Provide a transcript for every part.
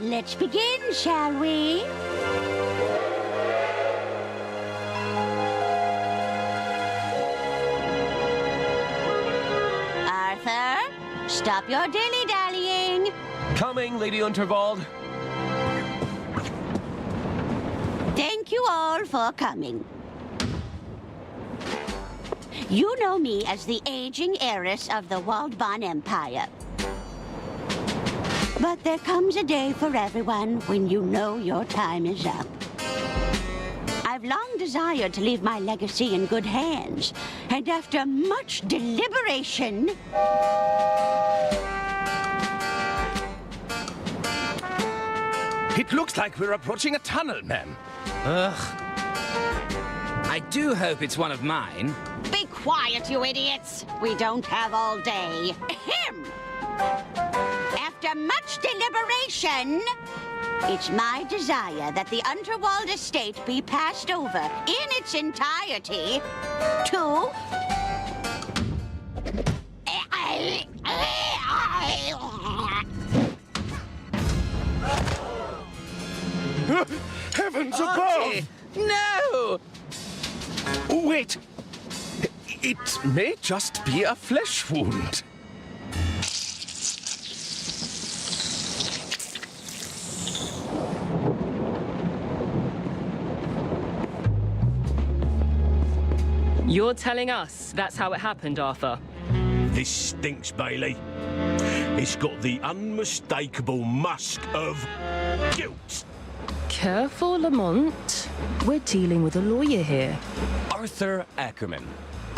Let's begin, shall we? Arthur, stop your dilly-dallying. Coming, Lady Unterwald. Thank you all for coming. You know me as the aging heiress of the Waldbahn Empire. But there comes a day for everyone when you know your time is up. I've long desired to leave my legacy in good hands, and after much deliberation... It looks like we're approaching a tunnel, ma'am. Ugh. I do hope it's one of mine. Be quiet, you idiots! We don't have all day. Ahem! After much deliberation, it's my desire that the Unterwald estate be passed over in its entirety to... Heavens Auntie, above! no! Wait! It may just be a flesh wound. You're telling us that's how it happened, Arthur? This stinks, Bailey. It's got the unmistakable musk of guilt. Careful, Lamont. We're dealing with a lawyer here. Arthur Ackerman,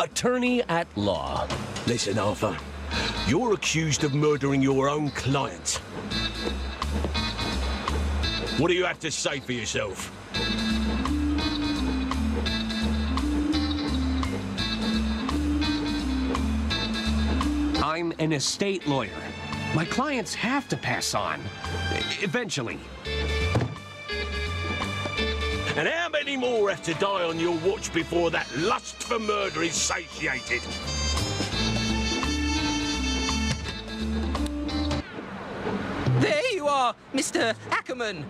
attorney at law. Listen, Arthur. You're accused of murdering your own client. What do you have to say for yourself? I'm an estate lawyer. My clients have to pass on. Eventually. And how many more have to die on your watch before that lust for murder is satiated? There you are, Mr. Ackerman.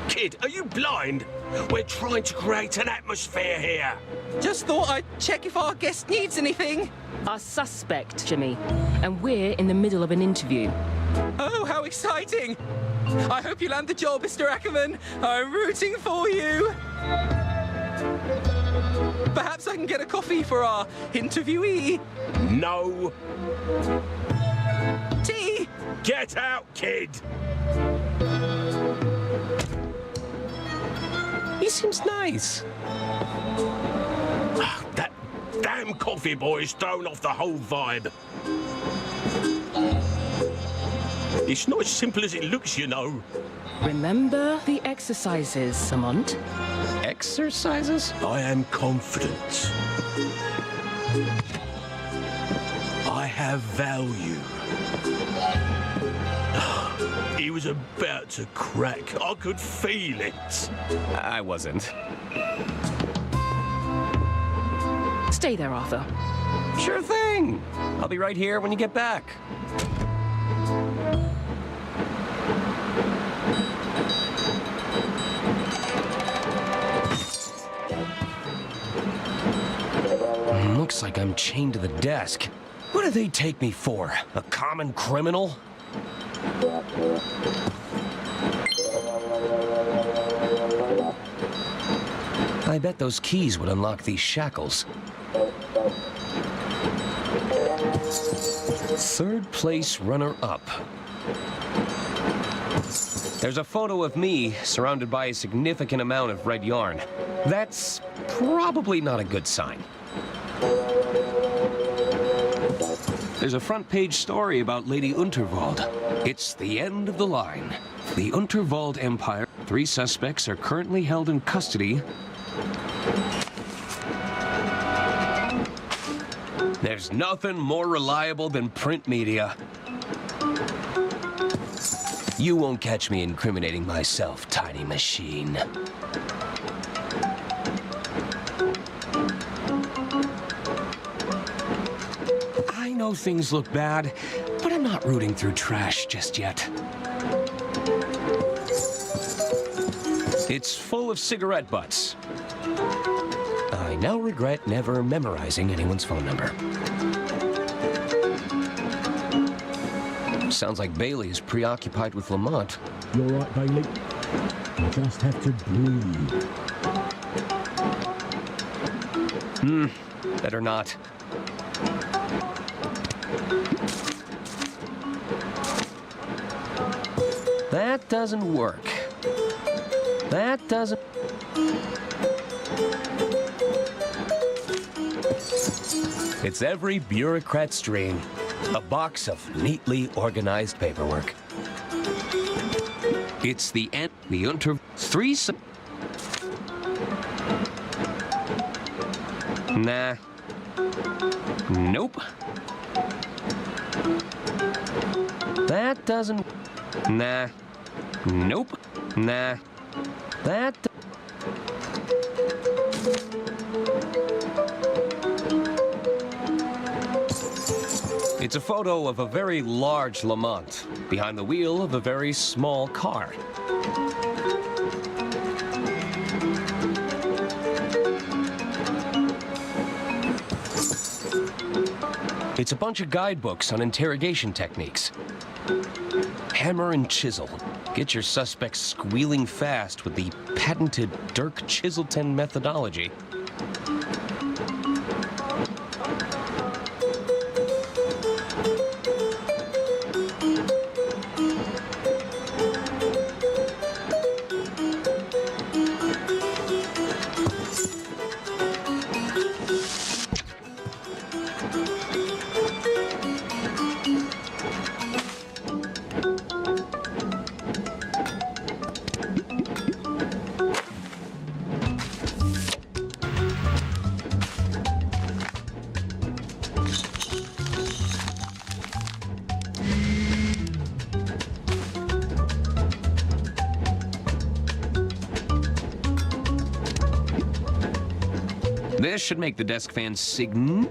Kid, are you blind? We're trying to create an atmosphere here. Just thought I'd check if our guest needs anything. Our suspect, Jimmy. And we're in the middle of an interview. Oh, how exciting! I hope you land the job, Mr. Ackerman. I'm rooting for you. Perhaps I can get a coffee for our interviewee. No. Tea! Get out, kid! He seems nice. That damn coffee boy's thrown off the whole vibe. It's not as simple as it looks, you know. Remember the exercises, Lamont. Exercises? I am confident. I have value. He was about to crack. I could feel it. I wasn't. Stay there, Arthur. Sure thing. I'll be right here when you get back. Looks like I'm chained to the desk. What do they take me for? A common criminal? I bet those keys would unlock these shackles. Third place runner-up. There's a photo of me surrounded by a significant amount of red yarn. That's probably not a good sign. There's a front-page story about Lady Unterwald. It's the end of the line. The Unterwald Empire. 3 suspects are currently held in custody. There's nothing more reliable than print media. You won't catch me incriminating myself, tiny machine. I know things look bad, but I'm not rooting through trash just yet. It's full of cigarette butts. I now regret never memorizing anyone's phone number. Sounds like Bailey is preoccupied with Lamont. You're right, Bailey. You just have to breathe. Better not. That doesn't work. That doesn't... It's every bureaucrat's dream. A box of neatly organized paperwork. It's the end. The Unter... 3... Nah. Nope. That doesn't... Nah. Nope. Nah. That... It's a photo of a very large Lamont behind the wheel of a very small car. It's a bunch of guidebooks on interrogation techniques. Hammer and chisel. Get your suspects squealing fast with the patented Dirk Chiselton methodology. This should make the desk fans sing.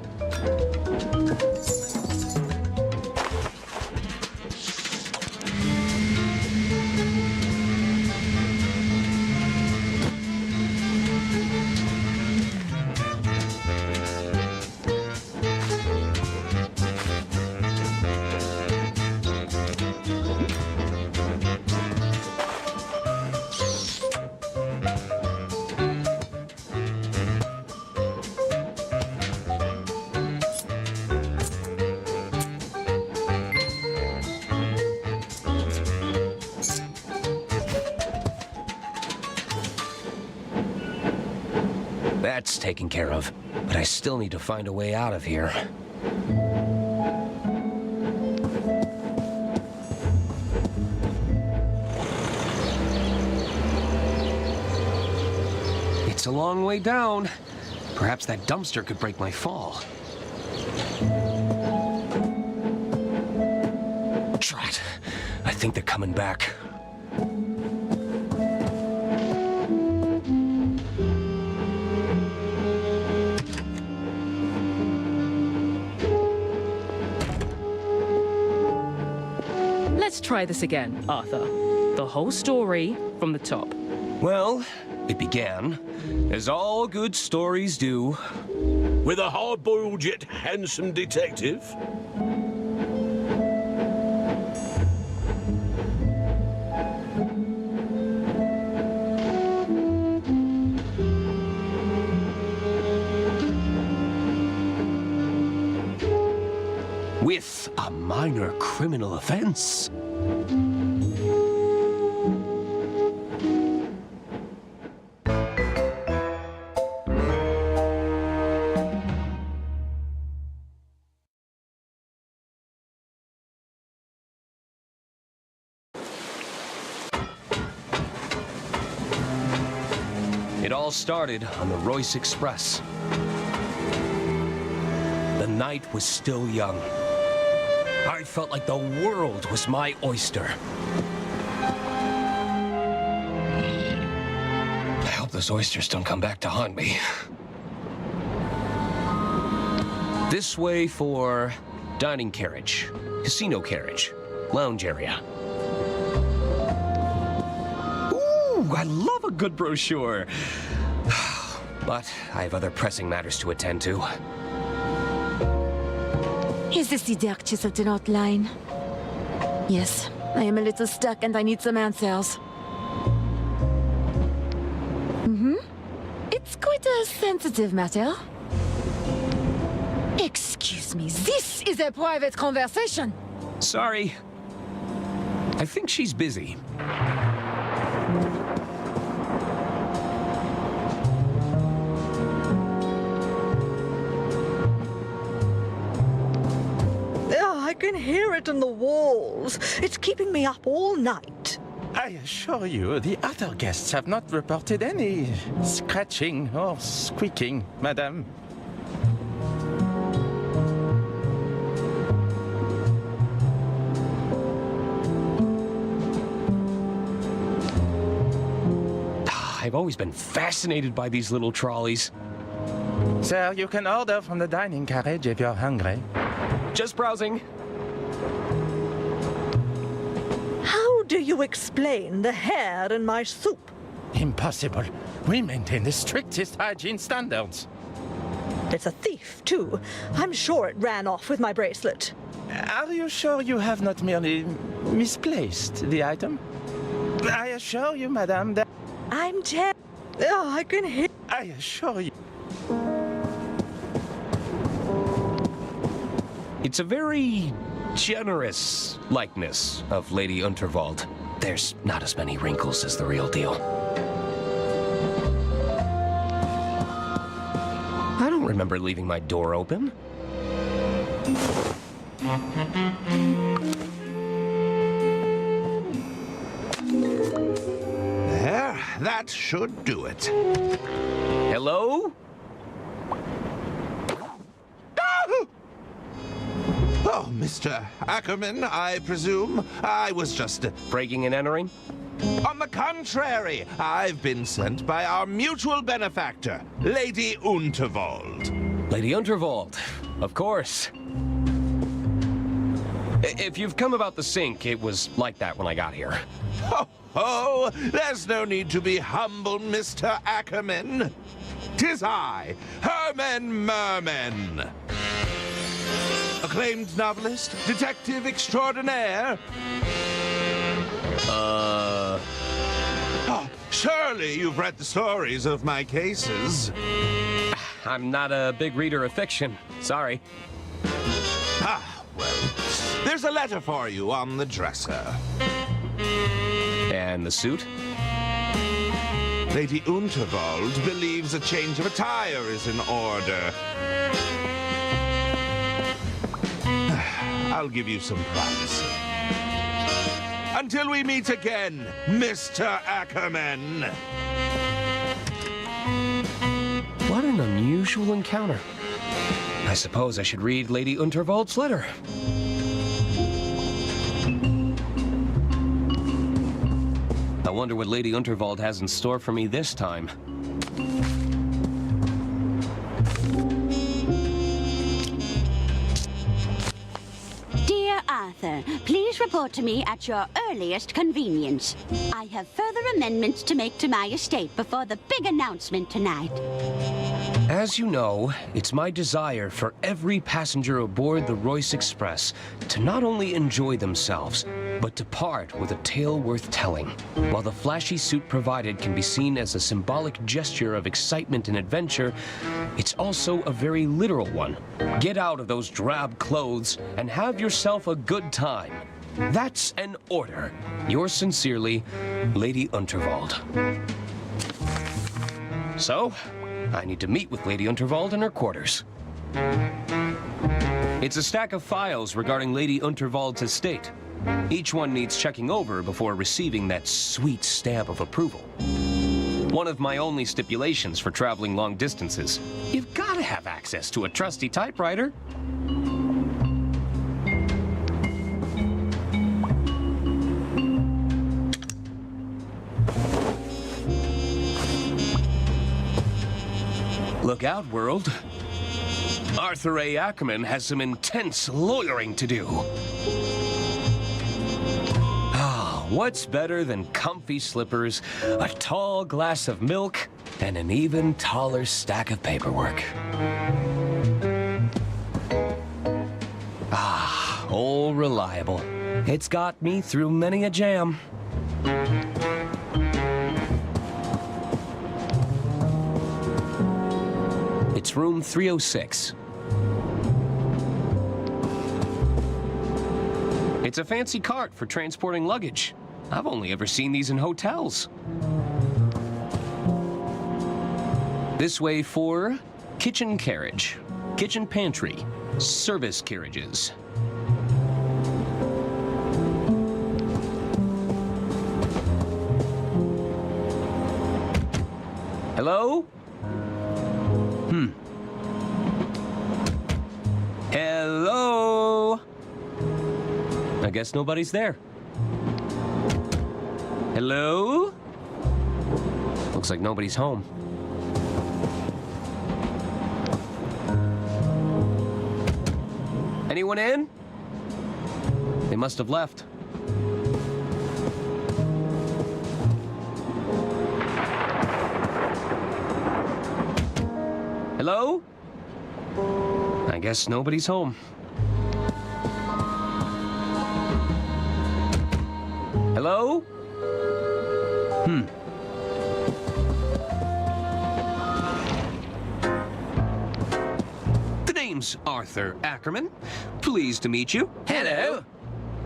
That's taken care of, but I still need to find a way out of here. It's a long way down. Perhaps that dumpster could break my fall. Drat. I think they're coming back. Let's try this again, Arthur. The whole story from the top. Well, it began, as all good stories do. With a hard-boiled yet handsome detective. With a minor criminal offense. It all started on the Royce Express. The night was still young. I felt like the world was my oyster. I hope those oysters don't come back to haunt me. This way for dining carriage, casino carriage, lounge area. Ooh, I love a good brochure. But I have other pressing matters to attend to. Is this the Dirk Chiselton outline? Yes, I am a little stuck and I need some answers. It's quite a sensitive matter. Excuse me, this is a private conversation. Sorry. I think she's busy. I can hear it in the walls. It's keeping me up all night. I assure you, the other guests have not reported any scratching or squeaking, madame. I've always been fascinated by these little trolleys. Sir, you can order from the dining carriage if you're hungry. Just browsing. How do you explain the hair in my soup? Impossible. We maintain the strictest hygiene standards. It's a thief, too. I'm sure it ran off with my bracelet. Are you sure you have not merely misplaced the item? I assure you, madame, that... I'm dead. I can hear... I assure you... It's a very generous likeness of Lady Unterwald. There's not as many wrinkles as the real deal. I don't remember leaving my door open. There, that should do it. Hello? Oh, Mr. Ackerman, I presume. I was just... Breaking and entering? On the contrary, I've been sent by our mutual benefactor, Lady Unterwald. Lady Unterwald, of course. If you've come about the sink, it was like that when I got here. Oh, there's no need to be humble, Mr. Ackerman. 'Tis I, Herman Merman. Acclaimed novelist, detective extraordinaire. Oh, surely you've read the stories of my cases. I'm not a big reader of fiction. Sorry. Ah, well, there's a letter for you on the dresser. And the suit? Lady Unterwald believes a change of attire is in order. I'll give you some privacy. Until we meet again, Mr. Ackerman. What an unusual encounter. I suppose I should read Lady Unterwald's letter. I wonder what Lady Unterwald has in store for me this time. Dear Arthur, please report to me at your earliest convenience. I have further amendments to make to my estate before the big announcement tonight. As you know, it's my desire for every passenger aboard the Royce Express to not only enjoy themselves, but to part with a tale worth telling. While the flashy suit provided can be seen as a symbolic gesture of excitement and adventure, it's also a very literal one. Get out of those drab clothes and have yourself a good time. That's an order. Yours sincerely, Lady Unterwald. So, I need to meet with Lady Unterwald in her quarters. It's a stack of files regarding Lady Unterwald's estate. Each one needs checking over before receiving that sweet stamp of approval. One of my only stipulations for traveling long distances. You've got to have access to a trusty typewriter. Look out, world. Arthur A. Ackerman has some intense lawyering to do. What's better than comfy slippers, a tall glass of milk, and an even taller stack of paperwork? Old Reliable. It's got me through many a jam. It's room 306. It's a fancy cart for transporting luggage. I've only ever seen these in hotels. This way for kitchen carriage, kitchen pantry, service carriages. Hello? Hello? I guess nobody's there. Hello? Looks like nobody's home. Anyone in? They must have left. Hello? I guess nobody's home. Hello? The name's Arthur Ackerman. Pleased to meet you. Hello.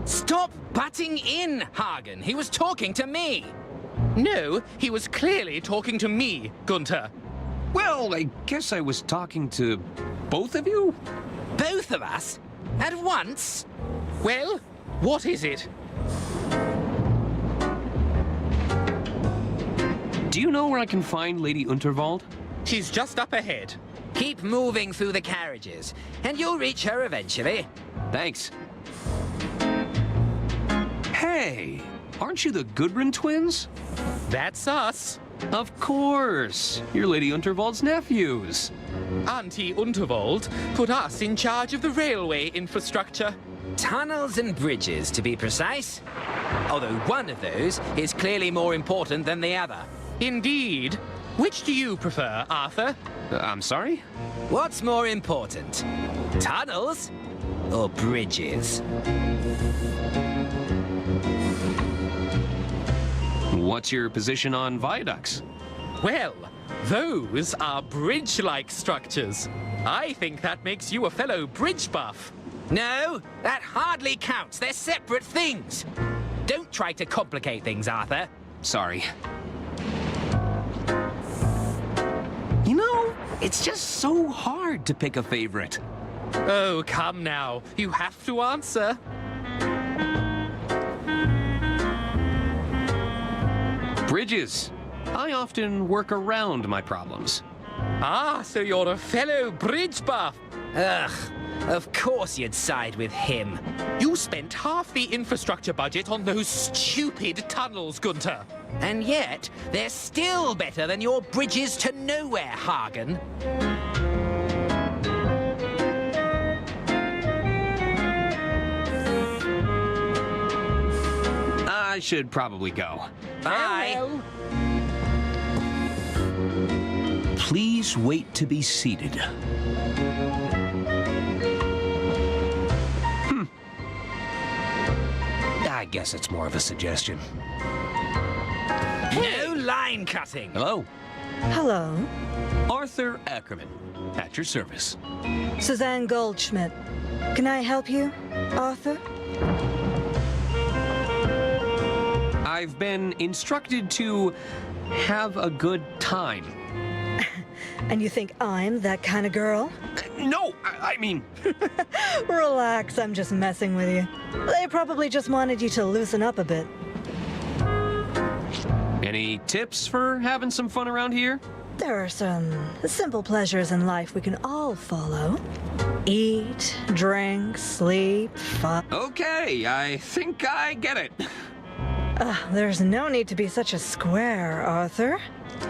Stop butting in, Hagen. He was talking to me. No, he was clearly talking to me, Gunther. Well, I guess I was talking to both of you? Both of us? At once? Well, what is it? Do you know where I can find Lady Unterwald? She's just up ahead. Keep moving through the carriages, and you'll reach her eventually. Thanks. Hey, aren't you the Gudrun twins? That's us. Of course. You're Lady Unterwald's nephews. Auntie Unterwald put us in charge of the railway infrastructure. Tunnels and bridges, to be precise. Although one of those is clearly more important than the other. Indeed. Which do you prefer, Arthur? I'm sorry? What's more important? Tunnels or bridges? What's your position on viaducts? Well, those are bridge-like structures. I think that makes you a fellow bridge buff. No, that hardly counts. They're separate things. Don't try to complicate things, Arthur. Sorry. You know, it's just so hard to pick a favorite. Oh, come now. You have to answer. Bridges. I often work around my problems. Ah, so you're a fellow bridge buff. Ugh, of course you'd side with him. You spent half the infrastructure budget on those stupid tunnels, Gunther. And yet, they're still better than your bridges to nowhere, Hagen. I should probably go. Bye. Please wait to be seated. I guess it's more of a suggestion. No line cutting. Hello? Hello. Arthur Ackerman, at your service. Suzanne Goldschmidt. Can I help you, Arthur? I've been instructed to have a good time. And you think I'm that kind of girl? No, I mean... Relax, I'm just messing with you. They probably just wanted you to loosen up a bit. Any tips for having some fun around here? There are some simple pleasures in life we can all follow. Eat, drink, sleep, fun. Okay, I think I get it. There's no need to be such a square, Arthur.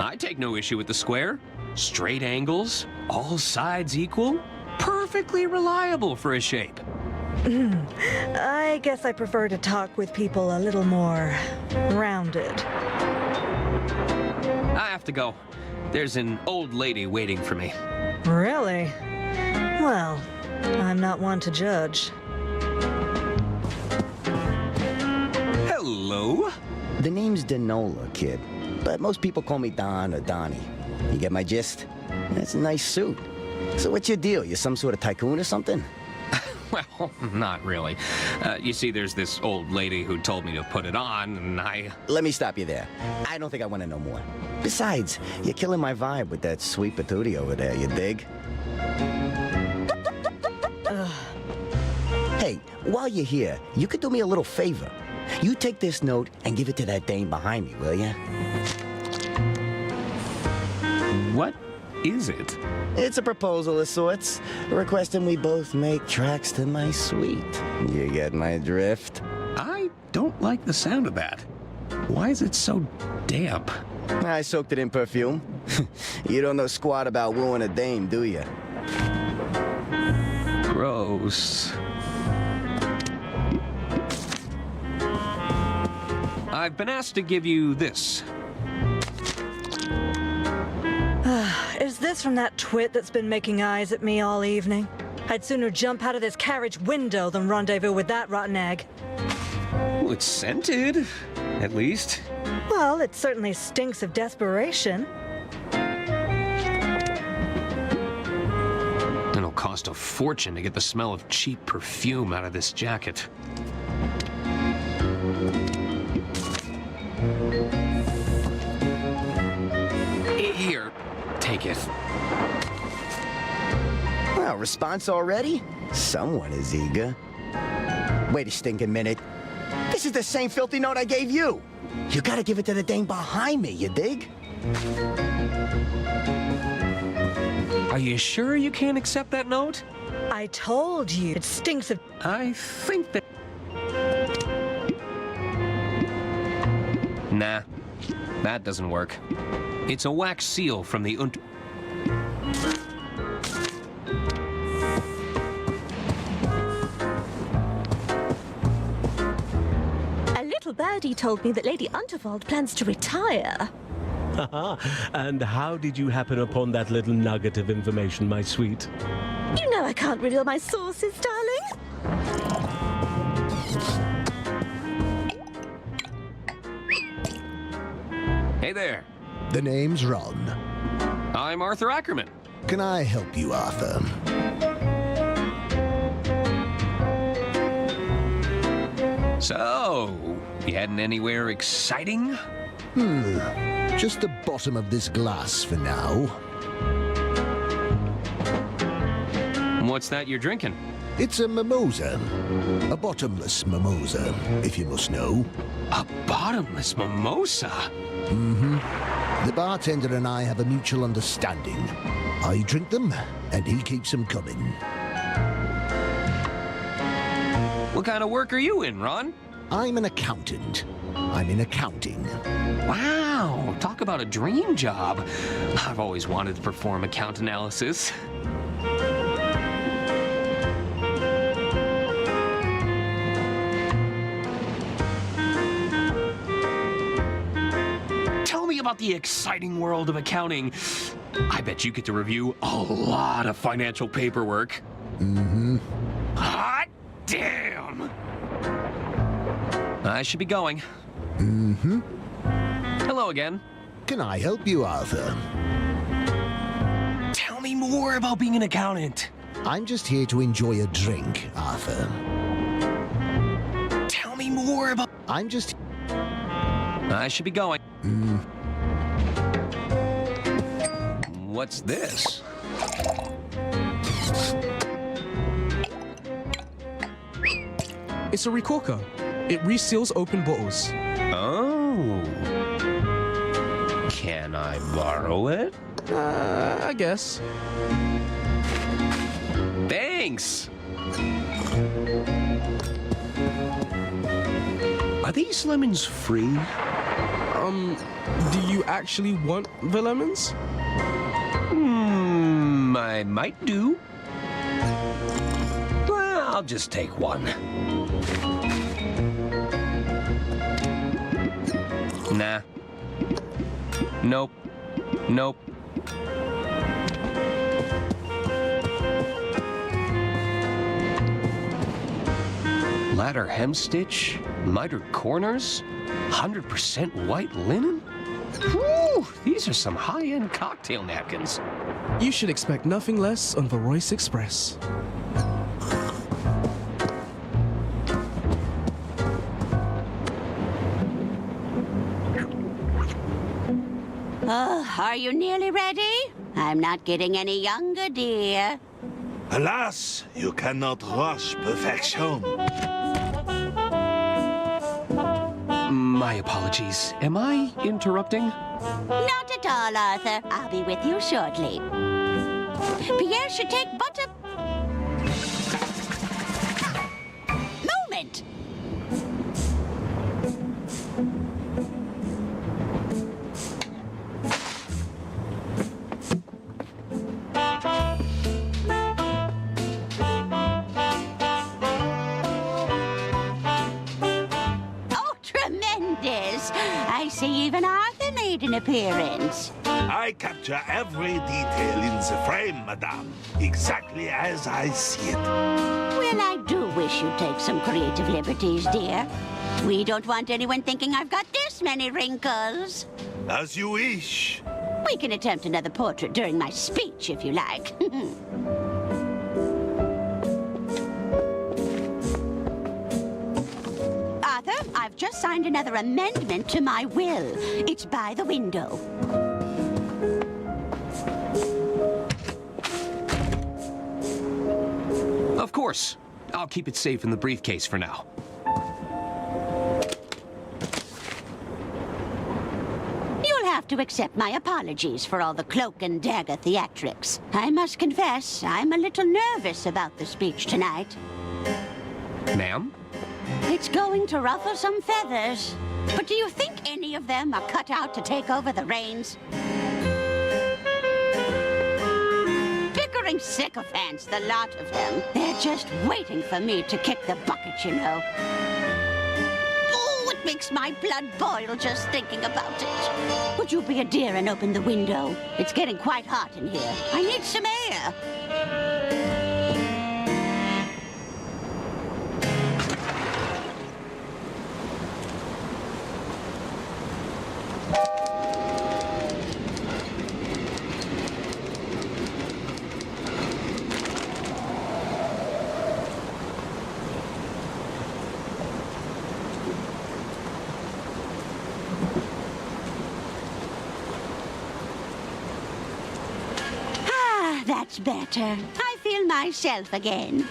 I take no issue with the square. Straight angles, all sides equal, perfectly reliable for a shape. I guess I prefer to talk with people a little more rounded. I have to go. There's an old lady waiting for me. Really? Well, I'm not one to judge. Hello? The name's Denola, kid. But most people call me Don or Donnie. You get my gist? That's a nice suit. So what's your deal? You some sort of tycoon or something? Well, not really. You see, there's this old lady who told me to put it on, and I... Let me stop you there. I don't think I want to know more. Besides, you're killing my vibe with that sweet patootie over there, you dig? Hey, while you're here, you could do me a little favor. You take this note and give it to that dame behind me, will ya? What is it? It's a proposal of sorts, requesting we both make tracks to my suite. You get my drift? I don't like the sound of that. Why is it so damp? I soaked it in perfume. You don't know squat about wooing a dame, do you? Gross. I've been asked to give you this. Is this from that twit that's been making eyes at me all evening? I'd sooner jump out of this carriage window than rendezvous with that rotten egg. Well, it's scented, at least. Well, it certainly stinks of desperation. It'll cost a fortune to get the smell of cheap perfume out of this jacket. Here, take it. Well, response already? Someone is eager. Wait a stinking minute. This is the same filthy note I gave you. You gotta give it to the dame behind me, you dig? Are you sure you can't accept that note? I told you, it stinks of... I think that... Nah, that doesn't work. It's a wax seal from the A little birdie told me that Lady Unterwald plans to retire. And how did you happen upon that little nugget of information, my sweet? You know I can't reveal my sources, darling. Hey there. The name's Ron. I'm Arthur Ackerman. Can I help you, Arthur? So, you heading anywhere exciting? Just the bottom of this glass for now. What's that you're drinking? It's a mimosa. A bottomless mimosa, if you must know. A bottomless mimosa? The bartender and I have a mutual understanding. I drink them, and he keeps them coming. What kind of work are you in, Ron? I'm an accountant. I'm in accounting. Wow, talk about a dream job. I've always wanted to perform account analysis. Tell me about the exciting world of accounting. I bet you get to review a lot of financial paperwork. Hot damn! I should be going. Hello again. Can I help you, Arthur? Tell me more about being an accountant. I'm just here to enjoy a drink, Arthur. Tell me more about... I'm just... I should be going. What's this? It's a recorker. It reseals open bottles. Oh. Can I borrow it? I guess. Thanks! Are these lemons free? Do you actually want the lemons? I might do. Well, I'll just take one. Nah. Nope. Nope. Ladder hemstitch, mitered corners, 100% white linen? Whew, these are some high-end cocktail napkins. You should expect nothing less on the Royce Express. Oh, are you nearly ready? I'm not getting any younger, dear. Alas, you cannot rush perfection. My apologies. Am I interrupting? Not at all, Arthur. I'll be with you shortly. Pierre should take but a moment. Oh, tremendous! I see even Arthur made an appearance. I capture every detail in the frame, madame, exactly as I see it. Well, I do wish you'd take some creative liberties, dear. We don't want anyone thinking I've got this many wrinkles. As you wish. We can attempt another portrait during my speech, if you like. Arthur, I've just signed another amendment to my will. It's by the window. Of course. I'll keep it safe in the briefcase for now. You'll have to accept my apologies for all the cloak and dagger theatrics. I must confess, I'm a little nervous about the speech tonight. Ma'am? It's going to ruffle some feathers. But do you think any of them are cut out to take over the reins? Bickering sycophants, the lot of them. They're just waiting for me to kick the bucket, you know. Oh, it makes my blood boil just thinking about it. Would you be a dear and open the window? It's getting quite hot in here. I need some air. That's better. I feel myself again.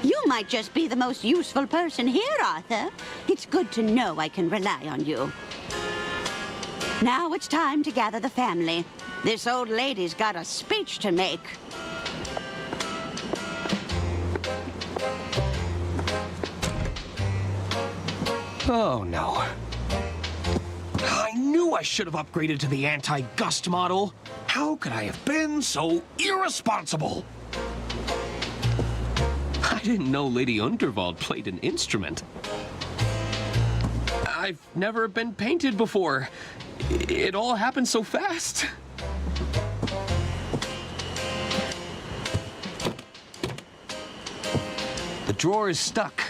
You might just be the most useful person here, Arthur. It's good to know I can rely on you. Now it's time to gather the family. This old lady's got a speech to make. Oh, no. I knew I should have upgraded to the anti-gust model. How could I have been so irresponsible? I didn't know Lady Unterwald played an instrument. I've never been painted before. It all happened so fast. The drawer is stuck.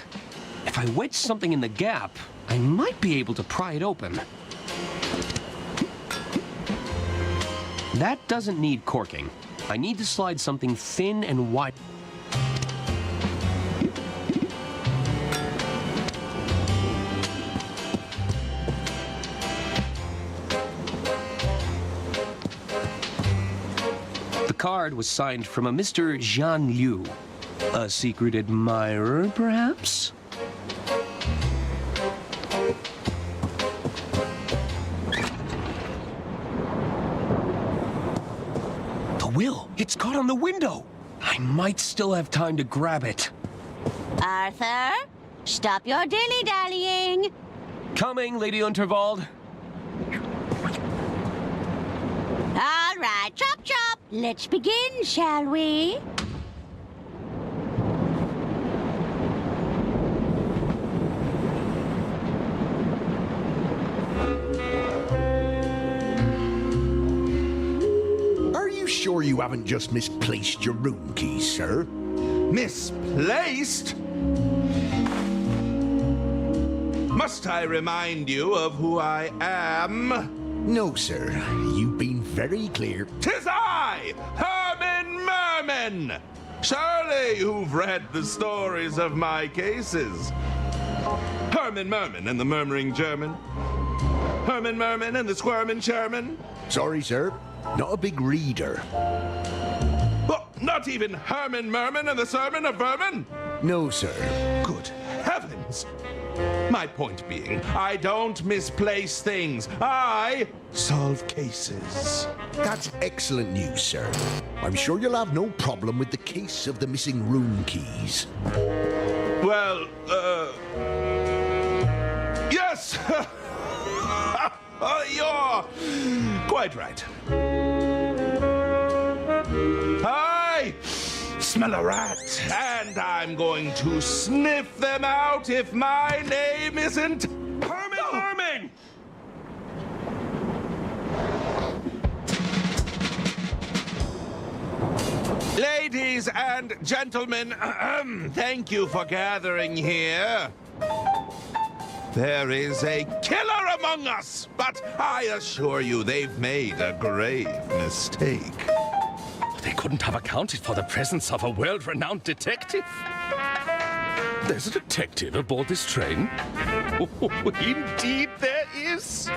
If I wedge something in the gap, I might be able to pry it open. That doesn't need corking. I need to slide something thin and wide. The card was signed from a Mr. Jean Liu. A secret admirer, perhaps? will. It's caught on the window. I might still have time to grab it. Arthur, stop your dilly-dallying. Coming, Lady Unterwald. All right, chop chop. Let's begin, shall we? Are you sure you haven't just misplaced your room keys, sir? Misplaced? Must I remind you of who I am? No, sir. You've been very clear. 'Tis I, Herman Merman! Surely you've read the stories of my cases. Herman Merman and the Murmuring German. Herman Merman and the Squirmin' Sherman. Sorry, sir. Not a big reader. Oh, not even Herman Merman and the Sermon of Vermin? No, sir. Good heavens! My point being, I don't misplace things. I solve cases. That's excellent news, sir. I'm sure you'll have no problem with the case of the missing room keys. Well, yes! You're quite right. I smell a rat, and I'm going to sniff them out if my name isn't Herman Merman! Ladies and gentlemen, thank you for gathering here. There is a killer among us, but I assure you they've made a grave mistake. They couldn't have accounted for the presence of a world-renowned detective. There's a detective aboard this train? Oh, indeed there is.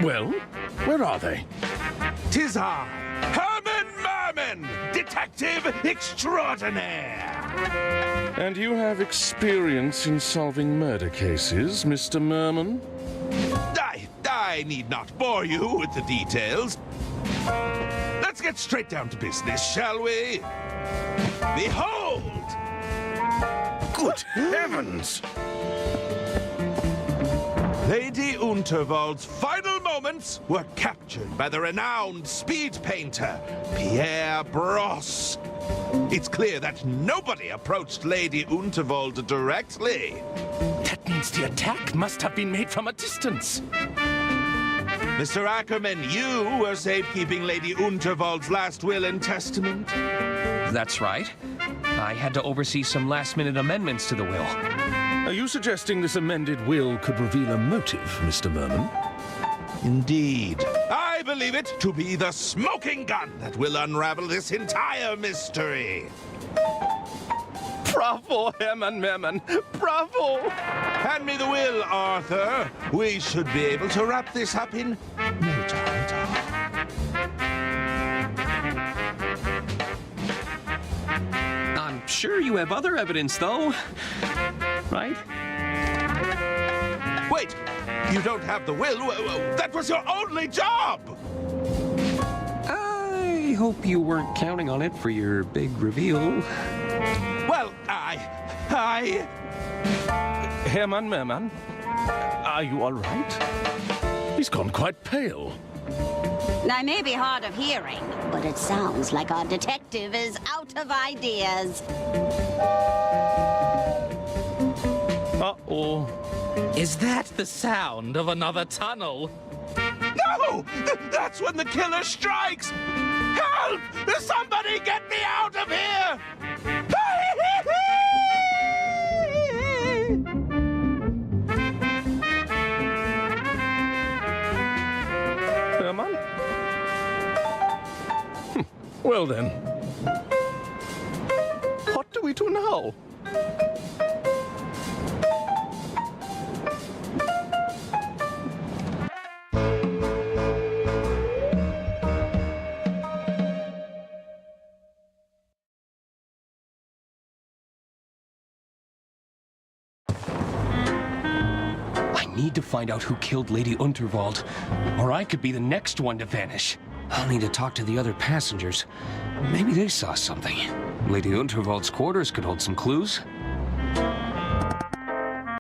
Well, where are they? 'Tis I, Herman Merman, detective extraordinaire. And you have experience in solving murder cases, Mr. Merman? I need not bore you with the details. Let's get straight down to business, shall we? Behold! Good heavens! Lady Unterwald's final moments were captured by the renowned speed painter, Pierre Brosse. It's clear that nobody approached Lady Unterwald directly. That means the attack must have been made from a distance. Mr. Ackerman, you were safekeeping Lady Unterwald's last will and testament. That's right. I had to oversee some last-minute amendments to the will. Are you suggesting this amended will could reveal a motive, Mr. Merman? Indeed. I believe it to be the smoking gun that will unravel this entire mystery. Bravo, Herman Merman! Bravo! Hand me the will, Arthur. We should be able to wrap this up in no time at all. I'm sure you have other evidence, though. Right? Wait! You don't have the will? That was your only job! I hope you weren't counting on it for your big reveal. Well, Herman Merman, are you all right? He's gone quite pale. I may be hard of hearing, but it sounds like our detective is out of ideas. Uh-oh. Is that the sound of another tunnel? No! That's when the killer strikes! Help! Somebody get me out of here! Herman? Well then. What do we do now? I need to find out who killed Lady Unterwald, or I could be the next one to vanish. I'll need to talk to the other passengers. Maybe they saw something. Lady Unterwald's quarters could hold some clues.